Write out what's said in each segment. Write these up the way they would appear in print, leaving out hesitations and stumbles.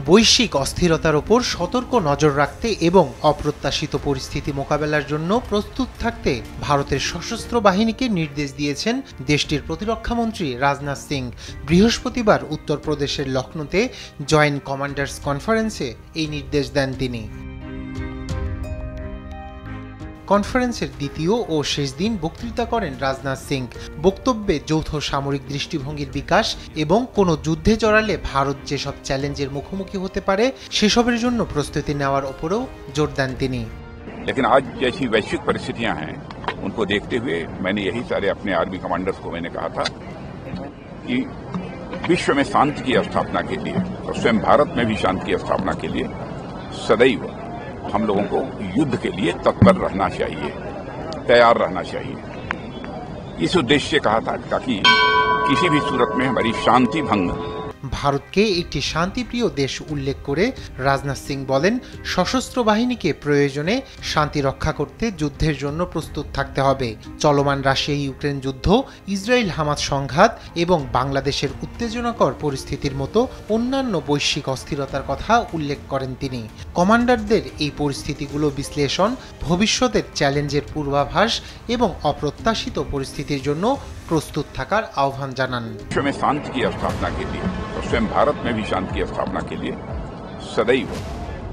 বৈশ্বিক অস্থিরতার ওপর সতর্ক নজর রাখতে এবং অপ্রত্যাশিত পরিস্থিতি মোকাবেলার জন্য প্রস্তুত থাকতে ভারতের সশস্ত্র বাহিনীকে নির্দেশ দিয়েছেন দেশটির প্রতিরক্ষামন্ত্রী রাজনাথ সিং। বৃহস্পতিবার উত্তরপ্রদেশের লখনৌতে জয়েন্ট কমান্ডার্স কনফারেন্সে এই নির্দেশ দেন তিনি। কনফারেন্সের দ্বিতীয় ও শেষ দিন বক্তৃতা করেন রাজনাথ সিং। বক্তব্যে যৌথ সামরিক দৃষ্টিভঙ্গির বিকাশ এবং কোনো যুদ্ধে জড়ালে ভারত যেসব চ্যালেঞ্জের মুখোমুখি হতে পারে সেসবের জন্য প্রস্তুতি নেওয়ার ওপরেও জোর দেন তিনি। लेकिन आज जैसी वैश्विक परिस्थितियां हैं उनको देखते हुए मैंने यही सारे अपने आर्मी कमांडर्स को मैंने कहा था कि विश्व में शांति की स्थापना के लिए और स्वयं भारत में भी शांति की स्थापना के लिए सदैव हम लोगों को युद्ध के लिए तत्पर रहना चाहिए, तैयार रहना चाहिए। इस उद्देश्य से कहा था ताकि किसी भी सूरत में हमारी शांति भंग। ভারতকে একটি শান্তিপ্রিয় দেশ উল্লেখ করে রাজনাথ সিং বলেন, সশস্ত্র বাহিনীকে প্রয়োজনে শান্তি রক্ষা করতে যুদ্ধের জন্য প্রস্তুত থাকতে হবে। চলমান রাশিয়া ইউক্রেন যুদ্ধ, ইসরায়েল হামাস সংঘাত এবং বাংলাদেশের উত্তেজনাকর পরিস্থিতির মতো অন্যান্য বৈশ্বিক অস্থিরতার কথা উল্লেখ করেন তিনি। কমান্ডারদের এই পরিস্থিতিগুলো বিশ্লেষণ, ভবিষ্যতের চ্যালেঞ্জের পূর্বাভাস এবং অপ্রত্যাশিত পরিস্থিতির জন্য প্রস্তুত থাকার আহ্বান জানান। शांति की स्थापना के लिए और स्वयं भारत में भी शांति की स्थापना के लिए सदैव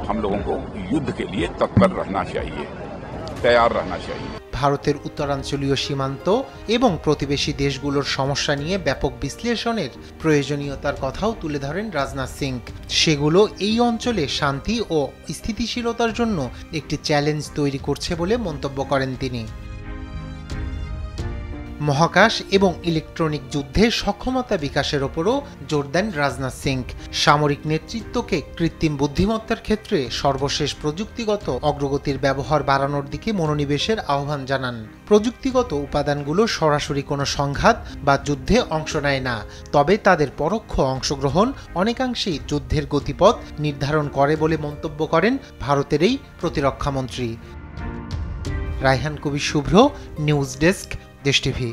हम लोगों को युद्ध के लिए तत्पर रहना चाहिए, तैयार रहना चाहिए। ভারতের উত্তরাঞ্চলীয় সীমান্ত এবং প্রতিবেশী দেশগুলোর সমস্যা নিয়ে ব্যাপক বিশ্লেষণের প্রয়োজনীয়তার কথাও তুলে ধরেন রাজনাথ সিং। সেগুলো এই অঞ্চলে শান্তি ও স্থিতিশীলতার জন্য একটি চ্যালেঞ্জ তৈরি করছে বলে মন্তব্য করেন তিনি। মহাকাশ এবং ইলেকট্রনিক যুদ্ধে সক্ষমতা বিকাশের ওপরও জোর দেন রাজনাথ সিং। সামরিক নেতৃত্বকে কৃত্রিম বুদ্ধিমত্তার ক্ষেত্রে সর্বশেষ প্রযুক্তিগত অগ্রগতির ব্যবহার বাড়ানোর দিকে মনোনিবেশের আহ্বান জানান। প্রযুক্তিগত উপাদানগুলো সরাসরি কোনো সংঘাত বা যুদ্ধে অংশ নেয় না, তবে তাদের পরোক্ষ অংশগ্রহণ অনেকাংশেই যুদ্ধের গতিপথ নির্ধারণ করে বলে মন্তব্য করেন ভারতের এই প্রতিরক্ষামন্ত্রী। রায়হান কবির শুভ্র, নিউজ ডেস্ক, দেশ টিভি।